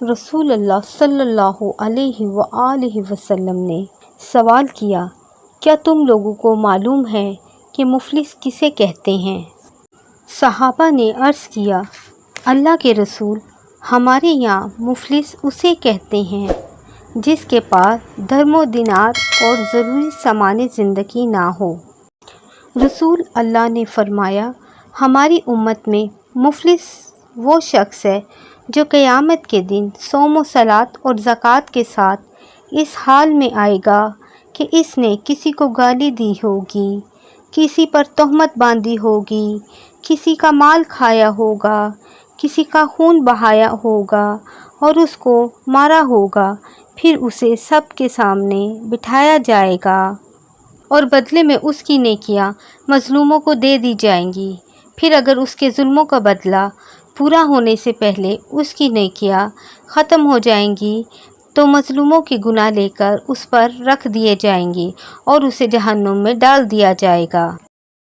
رسول اللہ صلی اللہ علیہ وآلہ وسلم نے سوال کیا، کیا تم لوگوں کو معلوم ہے کہ مفلس کسے کہتے ہیں؟ صحابہ نے عرض کیا، اللہ کے رسول، ہمارے یہاں مفلس اسے کہتے ہیں جس کے پاس درم و دینار اور ضروری سامان زندگی نہ ہو۔ رسول اللہ نے فرمایا، ہماری امت میں مفلس وہ شخص ہے جو قیامت کے دن صوم و صلاۃ اور زکوٰۃ کے ساتھ اس حال میں آئے گا کہ اس نے کسی کو گالی دی ہوگی، کسی پر تہمت باندھی ہوگی، کسی کا مال کھایا ہوگا، کسی کا خون بہایا ہوگا اور اس کو مارا ہوگا، پھر اسے سب کے سامنے بٹھایا جائے گا اور بدلے میں اس کی نیکیاں مظلوموں کو دے دی جائیں گی۔ پھر اگر اس کے ظلموں کا بدلہ پورا ہونے سے پہلے اس کی نیکیاں ختم ہو جائیں گی تو مظلوموں کے گناہ لے کر اس پر رکھ دیے جائیں گے اور اسے جہنم میں ڈال دیا جائے گا۔